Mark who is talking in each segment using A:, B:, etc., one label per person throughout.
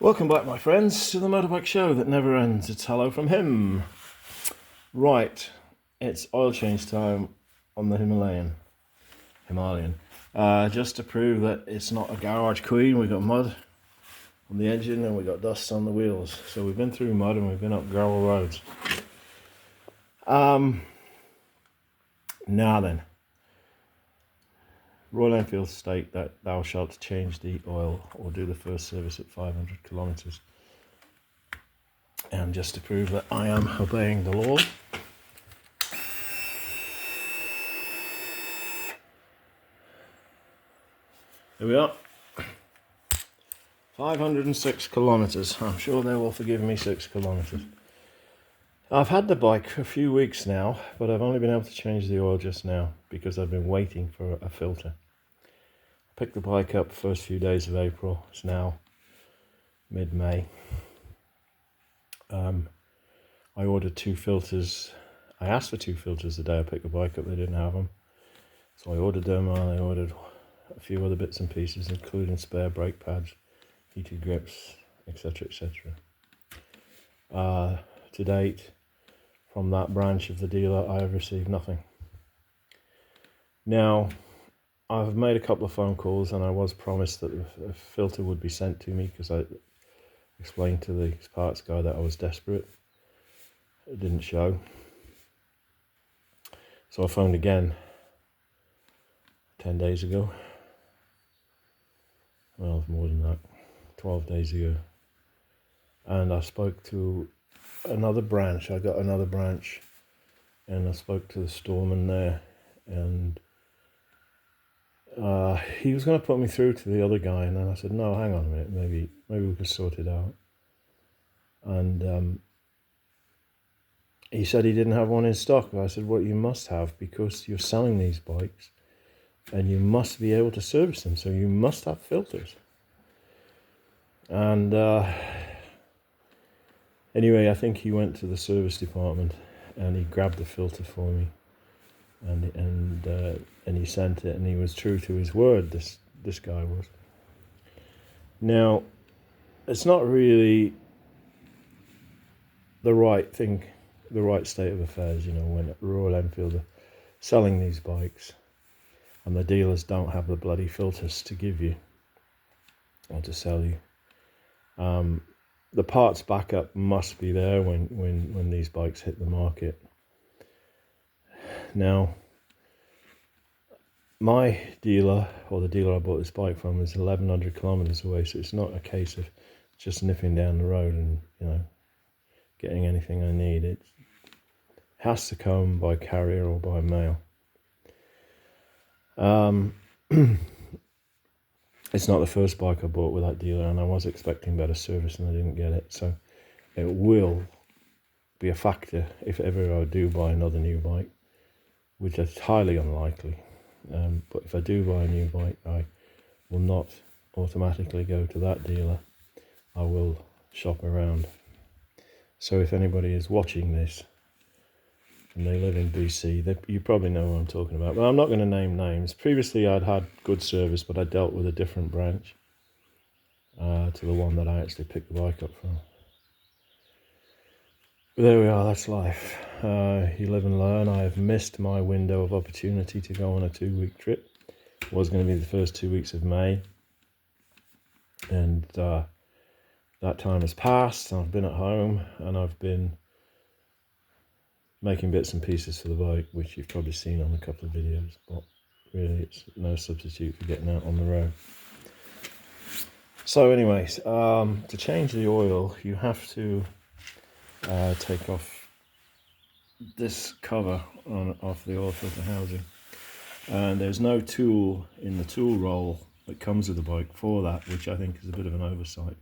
A: Welcome back, my friends, to the motorbike show that never ends. It's hello from him. Right, it's oil change time on the Himalayan. Just to prove that it's not a garage queen, we got mud on the engine and we got dust on the wheels. So we've been through mud and we've been up gravel roads. Now then, Royal Enfield state that thou shalt change the oil or do the first service at 500 kilometers. And just to prove that I am obeying the law, here we are, 506 kilometers. I'm sure they will forgive me 6 kilometers. I've had the bike a few weeks now, but I've only been able to change the oil just now because I've been waiting for a filter. I picked the bike up first few days of April. It's now mid-May. I ordered 2 filters. I asked for 2 filters the day I picked the bike up. They didn't have them, so I ordered them, and I ordered a few other bits and pieces, including spare brake pads, heated grips, etc., etc. To date, from that branch of the dealer, I have received nothing. Now, I've made a couple of phone calls, and I was promised that a filter would be sent to me because I explained to the parts guy that I was desperate. It didn't show. So I phoned again 10 days ago. Well, more than that, 12 days ago. And I spoke to another branch. I got another branch, and I spoke to the storeman there, and he was going to put me through to the other guy, and then I said, no, hang on a minute, maybe we could sort it out. And he said he didn't have one in stock. I said, well, you must have, because you're selling these bikes and you must be able to service them, so you must have filters. And anyway, I think he went to the service department and he grabbed the filter for me, and he sent it, and he was true to his word, this guy was. Now, it's not really the right thing, the right state of affairs, when Royal Enfield are selling these bikes and the dealers don't have the bloody filters to give you or to sell you. The parts backup must be there when these bikes hit the market. Now, my dealer, or the dealer I bought this bike from, is 1,100 kilometers away, so it's not a case of just nipping down the road and getting anything I need. It has to come by carrier or by mail. It's not the first bike I bought with that dealer, and I was expecting better service and I didn't get it, so it will be a factor if ever I do buy another new bike, which is highly unlikely. But if I do buy a new bike, I will not automatically go to that dealer. I will shop around. So if anybody is watching this and they live in BC, you probably know what I'm talking about. But I'm not going to name names. Previously I'd had good service, but I dealt with a different branch to the one that I actually picked the bike up from. But there we are, that's life. You live and learn. I have missed my window of opportunity to go on a 2-week trip. It was going to be the first 2 weeks of May. And that time has passed. I've been at home and I've been making bits and pieces for the bike, which you've probably seen on a couple of videos, but really it's no substitute for getting out on the road. So anyways, to change the oil, you have to take off this cover off the oil filter housing, and there's no tool in the tool roll that comes with the bike for that, which I think is a bit of an oversight.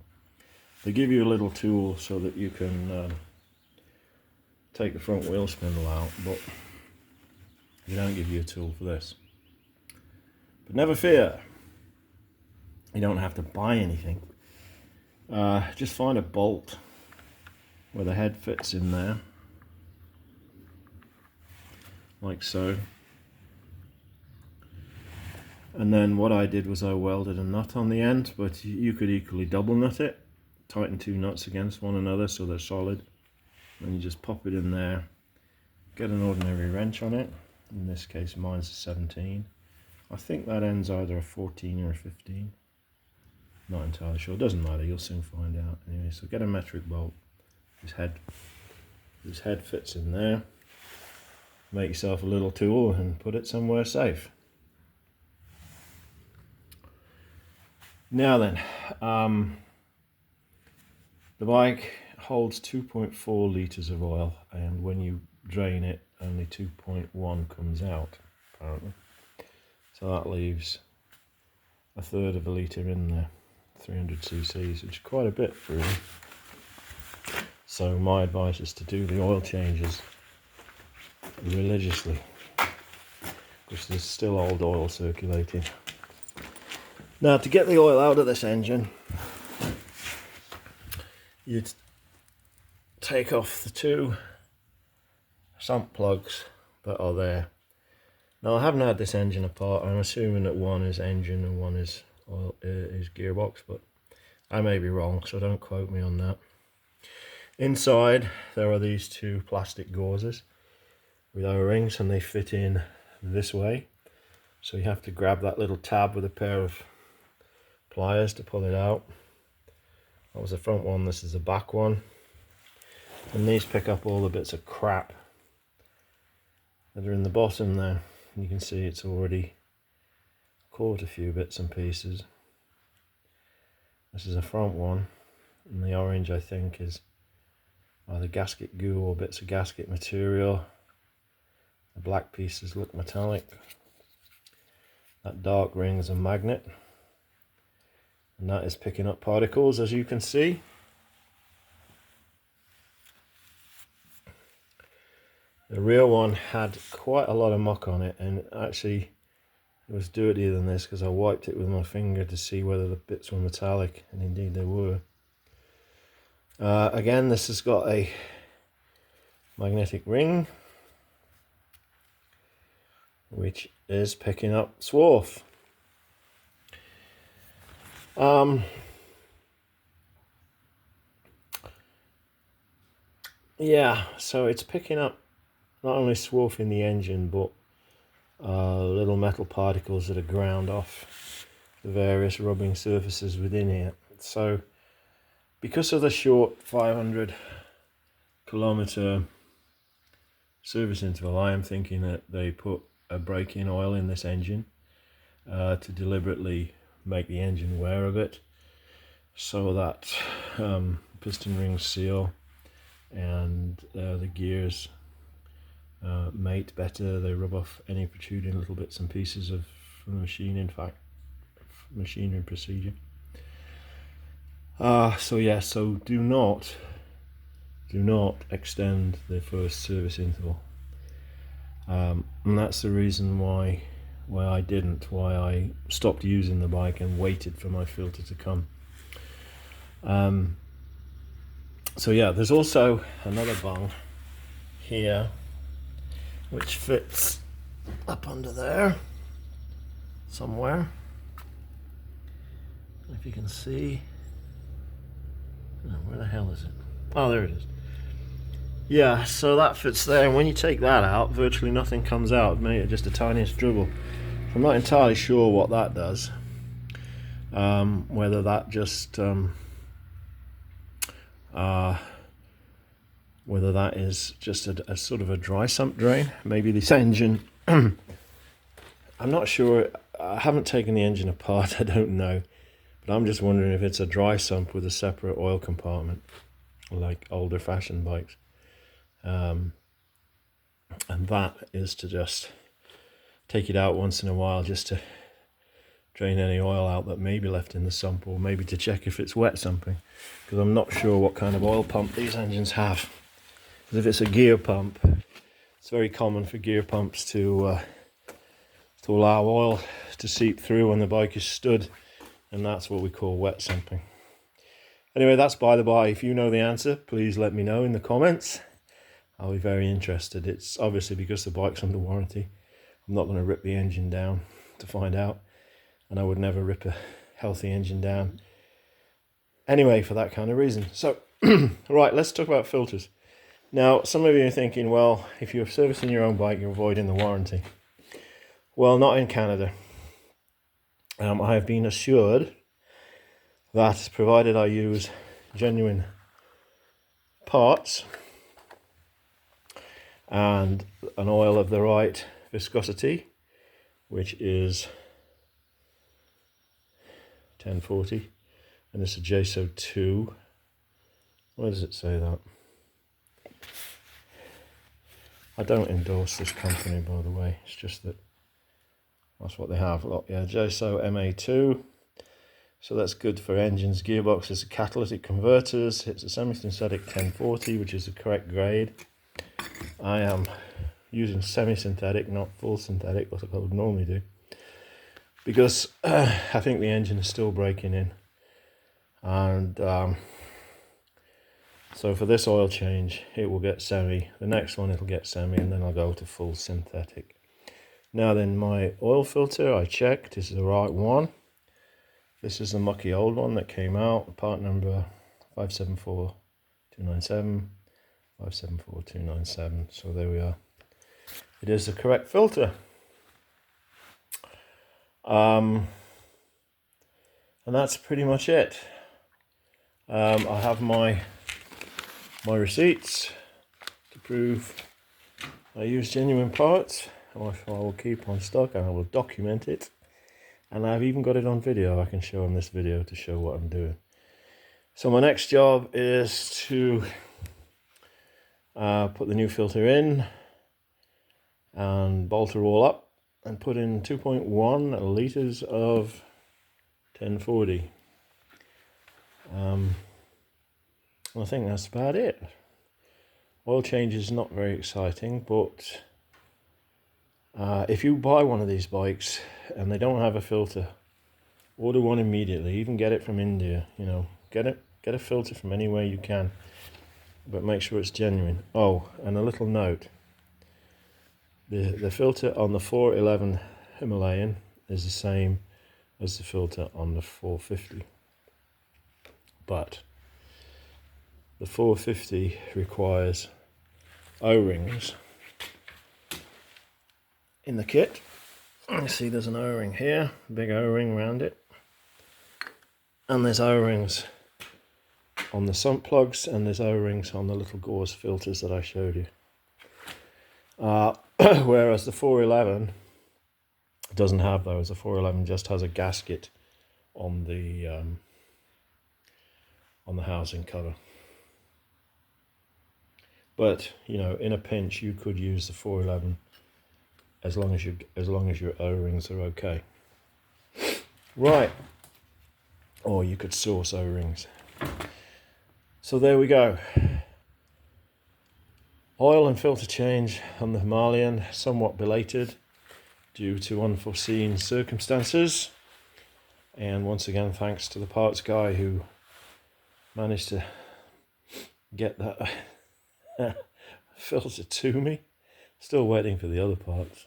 A: They give you a little tool so that you can take the front wheel spindle out, but they don't give you a tool for this. But never fear, you don't have to buy anything. Just find a bolt where the head fits in there, like so. And then what I did was I welded a nut on the end, but you could equally double nut it tighten two nuts against one another so they're solid. And you just pop it in there, get an ordinary wrench on it. In this case mine's a 17. I think that ends either a 14 or a 15. Not entirely sure, doesn't matter, you'll soon find out. Anyway, so get a metric bolt. This head fits in there. Make yourself a little tool and put it somewhere safe. Now then, the bike holds 2.4 litres of oil, and when you drain it only 2.1 comes out apparently, so that leaves a third of a litre in there, 300 cc's, which is quite a bit really. So my advice is to do the oil changes religiously, because there's still old oil circulating. Now, to get the oil out of this engine, you'd take off the two sump plugs that are there. Now, I haven't had this engine apart. I'm assuming that one is engine and one is oil, is gearbox, but I may be wrong, so don't quote me on that. Inside there are these two plastic gauzes with O-rings, and they fit in this way, so you have to grab that little tab with a pair of pliers to pull it out. That was the front one, this is the back one, and these pick up all the bits of crap that are in the bottom there. You can see it's already caught a few bits and pieces. This is a front one, and the orange I think is either gasket goo or bits of gasket material. The black pieces look metallic. That dark ring is a magnet, and that is picking up particles, as you can see. The real one had quite a lot of muck on it, and actually it was dirtier than this because I wiped it with my finger to see whether the bits were metallic, and indeed they were. Again, this has got a magnetic ring which is picking up swarf. Yeah, so it's picking up not only swarf in the engine, but little metal particles that are ground off the various rubbing surfaces within here. So because of the short 500 kilometer service interval, I am thinking that they put a break-in oil in this engine to deliberately make the engine wear a bit, so that piston rings seal and the gears mate better. They rub off any protruding little bits and pieces of from the machine, in fact, machinery procedure. So yeah, so do not extend the first service interval, and that's the reason why I stopped using the bike and waited for my filter to come. So yeah, there's also another bung here which fits up under there somewhere, if you can see. Oh, where the hell is it? Oh, there it is. Yeah, so that fits there, and when you take that out, virtually nothing comes out, maybe just the tiniest dribble. I'm not entirely sure what that does, whether that just whether that is just a sort of a dry sump drain. Maybe this engine I'm not sure, I haven't taken the engine apart, I don't know, but I'm just wondering if it's a dry sump with a separate oil compartment, like older fashioned bikes. And that is to just take it out once in a while, just to drain any oil out that may be left in the sump, or maybe to check if it's wet sumping, because I'm not sure what kind of oil pump these engines have. Because if it's a gear pump, it's very common for gear pumps to allow oil to seep through when the bike is stood, and that's what we call wet sumping. Anyway, that's by the by. If you know the answer, please let me know in the comments. I'll be very interested. It's obviously because the bike's under warranty. I'm not going to rip the engine down to find out, and I would never rip a healthy engine down Anyway, for that kind of reason. So, right, let's talk about filters. Now, some of you are thinking, well, if you're servicing your own bike, you're avoiding the warranty. Well, not in Canada. I have been assured that, provided I use genuine parts and an oil of the right viscosity, which is 1040, and it's a JSO 2. Where does it say that? I don't endorse this company, by the way. It's just that that's what they have. Yeah, JSO MA2. So that's good for engines, gearboxes, catalytic converters. It's a semi-synthetic 1040, which is the correct grade. I am using semi-synthetic, not full synthetic, what I would normally do, because I think the engine is still breaking in. And so for this oil change, it will get semi. The next one, it'll get semi, and then I'll go to full synthetic. Now then, my oil filter, I checked, this is the right one. This is the mucky old one that came out, part number 574297, 574297. So there we are. It is the correct filter. And that's pretty much it. I have my receipts to prove I use genuine parts, which I will keep on stock, and I will document it. And I've even got it on video. I can show on this video to show what I'm doing. So my next job is to put the new filter in and bolt it all up and put in 2.1 litres of 1040. I think that's about it. Oil change is not very exciting, but if you buy one of these bikes and they don't have a filter, order one immediately. Even get it from India. You know, get a filter from anywhere you can, but make sure it's genuine. Oh, and a little note: the filter on the 411 Himalayan is the same as the filter on the 450, but the 450 requires O-rings in the kit. You see there's an O-ring here, big O-ring around it, and there's O-rings on the sump plugs, and there's O-rings on the little gauze filters that I showed you. Whereas the 411 doesn't have those. The 411 just has a gasket on the housing cover. But you know, in a pinch, you could use the 411 as long as your O-rings are okay. Right. Or you could source O-rings. So there we go. Oil and filter change on the Himalayan, somewhat belated due to unforeseen circumstances. And once again, thanks to the parts guy who managed to get that filter to me. Still waiting for the other parts.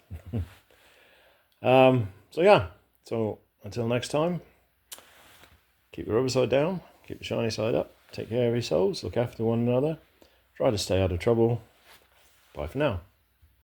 A: So yeah, so until next time, keep the rubber side down, keep the shiny side up, take care of yourselves, look after one another, try to stay out of trouble. Bye for now.